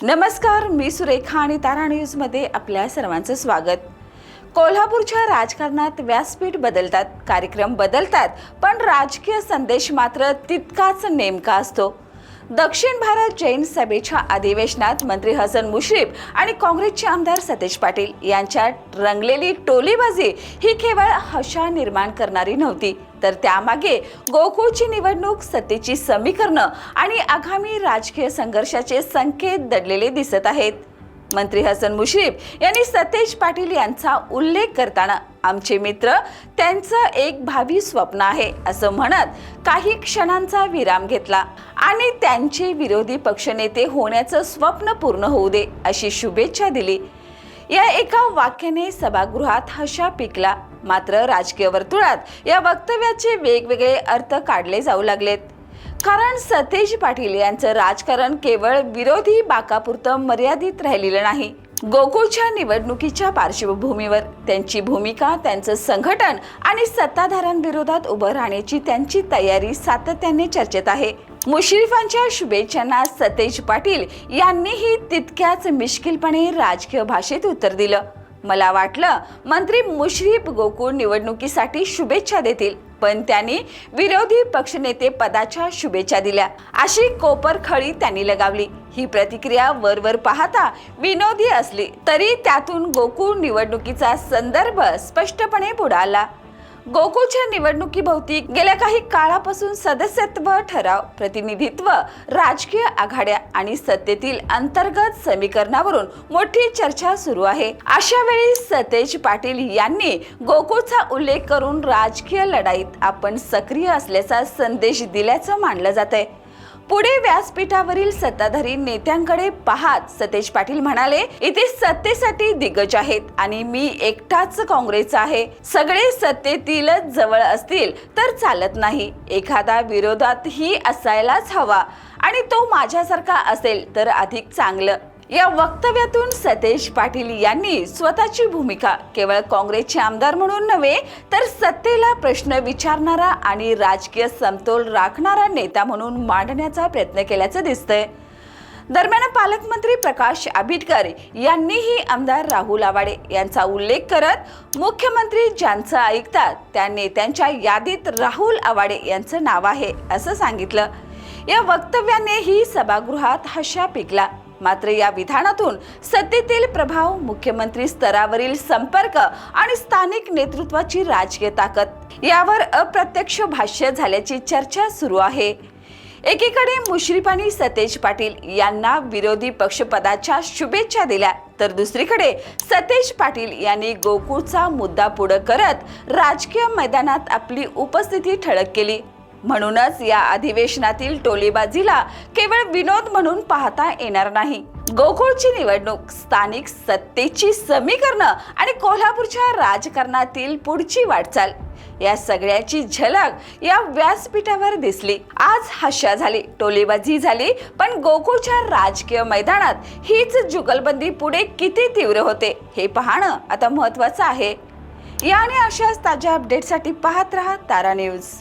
नमस्कार, मी सुरेखा आणि तारा न्यूजमध्ये आपल्या सर्वांचं स्वागत। कोल्हापूरच्या राजकारणात व्यासपीठ बदलतात, कार्यक्रम बदलतात, पण राजकीय संदेश मात्र तितकाच नेमका असतो। दक्षिण भारत जैन सभेच्या अधिवेशनात मंत्री हसन मुश्रीफ आणि काँग्रेसचे आमदार सतेज पाटील यांच्यात रंगलेली टोलीबाजी ही केवळ हशा निर्माण करणारी नव्हती, तर त्यामागे गोकुळची निवडणूक, सत्तेची समीकरणं आणि आगामी राजकीय संघर्षाचे संकेत दडलेले दिसत आहेत। मंत्री हसन मुश्रीफ यांनी सतेज पाटील यांचा उल्लेख करताना आमचे मित्र, त्यांचं एक भावी स्वप्न आहे असं म्हणत काही क्षणांचा विराम घेतला आणि त्यांचे विरोधी पक्षनेते होण्याचं स्वप्न पूर्ण होऊ दे अशी शुभेच्छा दिली। या एका वाक्याने सभागृहात हशा पिकला, मात्र राजकीय वर्तुळात या वक्तव्याचे वेगवेगळे अर्थ काढले जाऊ लागलेत। कारण सतेज पाटील यांचं राजकारण केवळ विरोधी बाकापुरतं मर्यादित राहिलेलं नाही। गोकुळच्या निवडणुकीच्या पार्श्वभूमीवर त्यांची भूमिका, त्यांचं संघटन आणि सत्ताधाऱ्यांविरोधात उभं राहण्याची त्यांची तयारी सातत्याने चर्चेत आहे। मुश्रीफांच्या शुभेच्छांना सतेज पाटील यांनीही तितक्याच मिश्किलपणे राजकीय भाषेत उत्तर दिलं। मला वाटलं मंत्री मुश्रीफ गोकुळ निवडणुकीसाठी शुभेच्छा देतील, पण त्यांनी विरोधी पक्षनेते पदाच्या शुभेच्छा दिल्या अशी कोपरखळी त्यांनी लगावली। ही प्रतिक्रिया वरवर पाहता विनोदी असली तरी त्यातून गोकुळ निवडणुकीचा संदर्भ स्पष्टपणे पुढे आला। गोकुळच्या निवडणुकीभोवती गेल्या काही काळापासून सदस्यत्व, ठराव, प्रतिनिधित्व, राजकीय आघाड्या आणि सत्तेतील अंतर्गत समीकरणावरून मोठी चर्चा सुरू आहे। अशा वेळी सतेज पाटील यांनी गोकुळचा उल्लेख करून राजकीय लढाईत आपण सक्रिय असल्याचा संदेश दिल्याचं मानलं जातंय। पुढे व्यासपीठावरील सत्ताधारी नेत्यांकडे पाहत सतेज पाटील म्हणाले, इथे सत्तेसाठी दिग्गज आहेत आणि मी एकटाच काँग्रेसचा आहे। सगळे सत्तेतीलच जवळ असतील तर चालत नाही, एखादा विरोधातही असायलाच हवा आणि तो माझ्यासारखा असेल तर अधिक चांगलं। या वक्तव्यातून सतेज पाटील यांनी स्वतःची भूमिका केवळ काँग्रेसचे आमदार म्हणून नव्हे, तर सत्तेला प्रश्न विचारणारा आणि राजकीय समतोल राखणारा नेता म्हणून मांडण्याचा प्रयत्न केल्याचं दिसतंय। दरम्यान पालकमंत्री प्रकाश आंबेडकर यांनीही आमदार राहुल आवाडे यांचा उल्लेख करत मुख्यमंत्री ज्यांचं ऐकतात त्या नेत्यांच्या यादीत राहुल आवाडे यांचं नाव आहे असं सांगितलं। या वक्तव्याने ही सभागृहात हशा पिकला, मात्र या विधानातून सत्तेतील प्रभाव, मुख्यमंत्री स्तरावरील संपर्क आणि स्थानिक नेतृत्वाची राजकीय ताकद यावर अप्रत्यक्ष भाष्य झाल्याची चर्चा सुरू आहे। एकीकडे मुश्रीफ आणि सतेज पाटील यांना विरोधी पक्षपदाच्या शुभेच्छा दिल्या, तर दुसरीकडे सतेज पाटील यांनी गोकुळचा मुद्दा पुढे करत राजकीय मैदानात आपली उपस्थिती ठळक केली। म्हणूनच या अधिवेशनातील टोलीबाजीला केवळ विनोद म्हणून पाहता येणार नाही। गोकुळची निवडणूक, स्थानिक सत्तेची समीकरणं आणि कोल्हापूरच्या राजकारणातील पुढची वाटचाल या सगळ्याची झलक या व्यासपीठावर दिसली। आज हशा झाली, टोलीबाजी झाली, पण गोकुळच्या राजकीय मैदानात हीच जुगलबंदी पुढे किती तीव्र होते हे पाहणं आता महत्त्वाचं आहे। या आणि अशाच ताज्या अपडेटसाठी पाहत रहा तारा न्यूज।